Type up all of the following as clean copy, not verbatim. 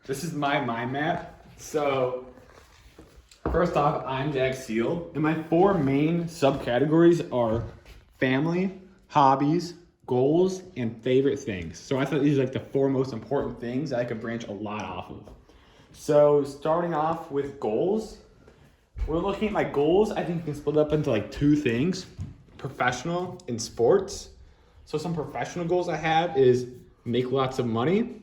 This is my mind map. So, first off, I'm Jack Seal, and my four main subcategories are family, hobbies, goals, and favorite things. So I thought these are like the four most important things I could branch a lot off of. So starting off with goals, we're looking at my goals. I think you can split up into like two things: professional and sports. So some professional goals I have is make lots of money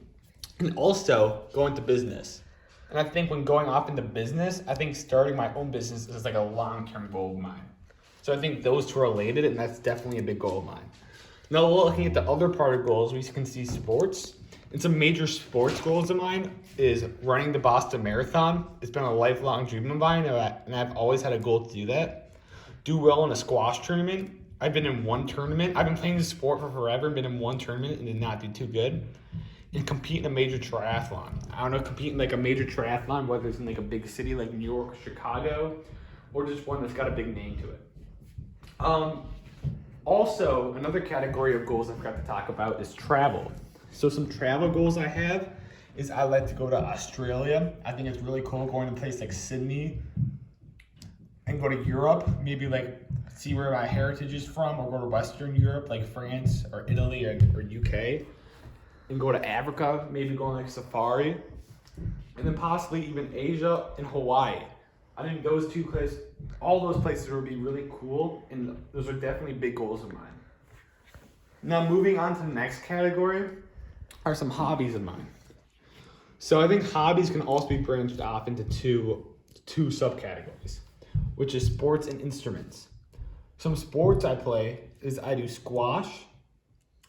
and also go into business. And I think when going off into business, I think starting my own business is like a long-term goal of mine. So I think those two are related, and that's definitely a big goal of mine. Now looking at the other part of goals, we can see sports. And some major sports goals of mine is running the Boston Marathon. It's been a lifelong dream of mine, and I've always had a goal to do that. Do well in a squash tournament. I've been in one tournament. I've been playing this sport for forever and been in one tournament and did not do too good. And compete in a major triathlon. I don't know, compete in like a major triathlon, whether it's in like a big city like New York or Chicago, or just one that's got a big name to it. Also, another category of goals I forgot to talk about is travel. So some travel goals I have is I like to go to Australia. I think it's really cool going to a place like Sydney and go to Europe, maybe like see where my heritage is from, or go to Western Europe like France or Italy or UK, and go to Africa, maybe go on like a safari, and then possibly even Asia and Hawaii. I think those two places, all those places would be really cool, and those are definitely big goals of mine. Now moving on to the next category are some hobbies of mine. So I think hobbies can also be branched off into two subcategories, which is sports and instruments. Some sports I play is I do squash.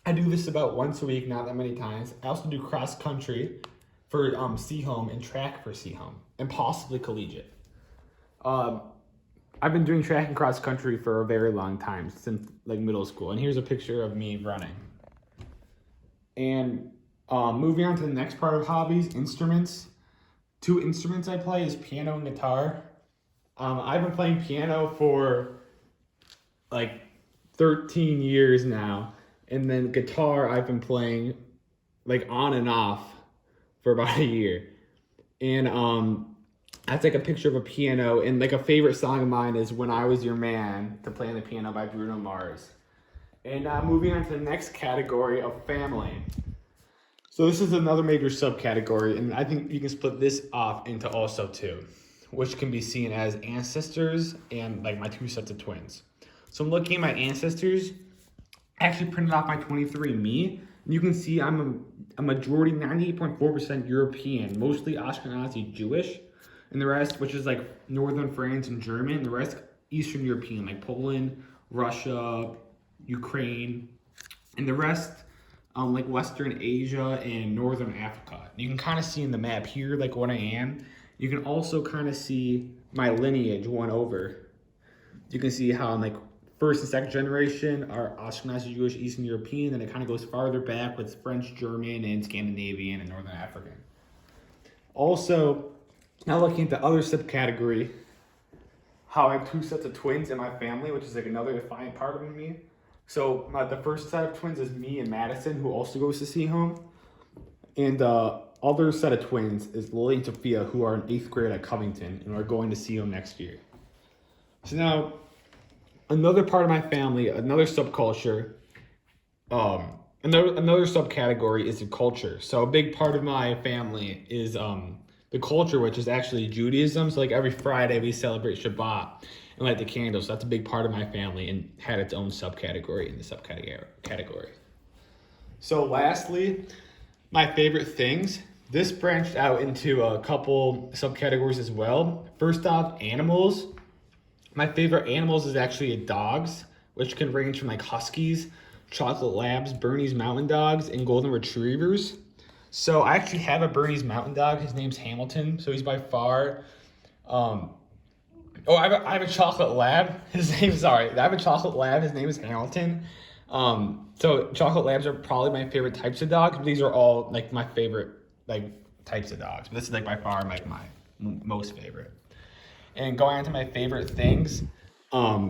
I do this about once a week, not that many times. I also do cross country for Seahome and track for Seahome, and possibly collegiate. I've been doing track and cross country for a very long time, since like middle school. And here's a picture of me running. And moving on to the next part of hobbies, instruments. Two instruments I play is piano and guitar. I've been playing piano for like 13 years now. And then guitar I've been playing like on and off for about a year. And I take a picture of a piano, and like a favorite song of mine is When I Was Your Man, to play on the piano by Bruno Mars. And moving on to the next category of family. So this is another major subcategory, and I think you can split this off into also two, which can be seen as ancestors and like my two sets of twins. So I'm looking at my ancestors. I actually printed off my 23andMe, and you can see I'm a majority, 98.4% European, mostly Ashkenazi Jewish, and the rest, which is like Northern France and German, and the rest Eastern European, like Poland, Russia, Ukraine, and the rest like Western Asia and Northern Africa. You can kind of see in the map here like what I am. You can also kind of see my lineage one over. You can see how I'm like first and second generation are Ashkenazi Jewish, Eastern European, and it kind of goes farther back with French, German, and Scandinavian and Northern African. Also, now looking at the other subcategory, how I have two sets of twins in my family, which is like another defining part of me. So the first set of twins is me and Madison, who also goes to Seahome. And the other set of twins is Lily and Sophia, who are in 8th grade at Covington and are going to Seahome next year. So now, another part of my family, another subculture, another subcategory is the culture. So a big part of my family is the culture, which is actually Judaism. So like every Friday we celebrate Shabbat and light the candles. So that's a big part of my family and had its own subcategory in the subcategory. So lastly, my favorite things. This branched out into a couple subcategories as well. First off, animals. My favorite animals is actually dogs, which can range from like huskies, chocolate labs, Bernese mountain dogs, and golden retrievers. So I actually have a Bernese mountain dog. His name's Hamilton. So he's by far. I have a chocolate lab. I have a chocolate lab. His name is Hamilton. So chocolate labs are probably my favorite types of dogs. These are all like my favorite like types of dogs. But this is like by far like my most favorite. And going on to my favorite things, you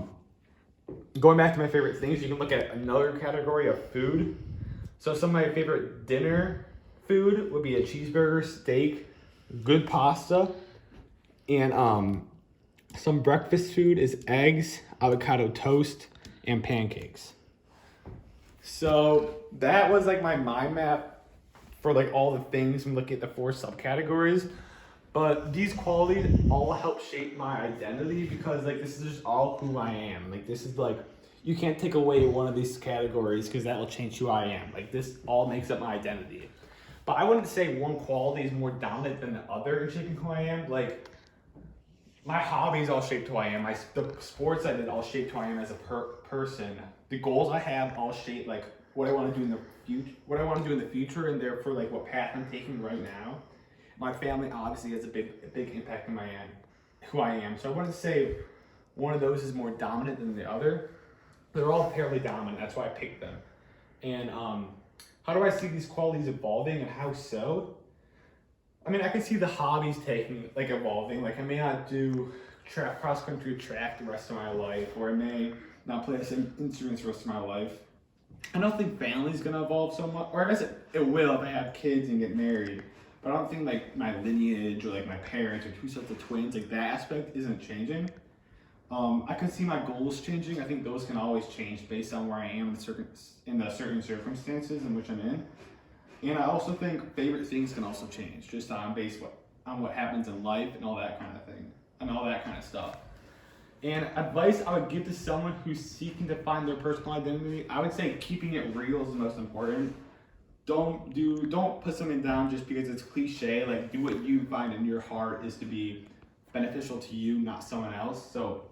can look at another category of food. So some of my favorite dinner food would be a cheeseburger, steak, good pasta, and some breakfast food is eggs, avocado toast, and pancakes. So that was like my mind map for like all the things and looking at the 4 subcategories. But these qualities all help shape my identity because like this is just all who I am. Like this is like you can't take away one of these categories because that will change who I am. Like this all makes up my identity. But I wouldn't say one quality is more dominant than the other in shaping who I am. Like my hobbies all shaped who I am. The sports I did all shaped who I am as a person. The goals I have all shape like what I want to do in the future. What I want to do in the future, and therefore like what path I'm taking right now. My family obviously has a big impact on who I am. So I wouldn't say one of those is more dominant than the other. They're all fairly dominant. That's why I picked them. And how do I see these qualities evolving and how so? I mean, I can see the hobbies evolving. Like I may not do cross country track the rest of my life, or I may not play the same instruments the rest of my life. I don't think family's gonna evolve so much, or I guess it will if I have kids and get married. But I don't think like my lineage or like my parents or 2 sets of twins, like that aspect isn't changing. I can see my goals changing. I think those can always change based on where I am in the certain circumstances in which I'm in. And I also think favorite things can also change just on on what happens in life and all that kind of thing and all that kind of stuff. And advice I would give to someone who's seeking to find their personal identity, I would say keeping it real is the most important. Don't put something down just because it's cliche. Like do what you find in your heart is to be beneficial to you, not someone else. So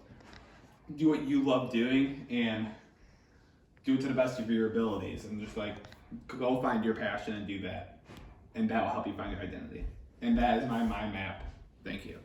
do what you love doing and do it to the best of your abilities, and just like go find your passion and do that, and that will help you find your identity. And that is my mind map. Thank you.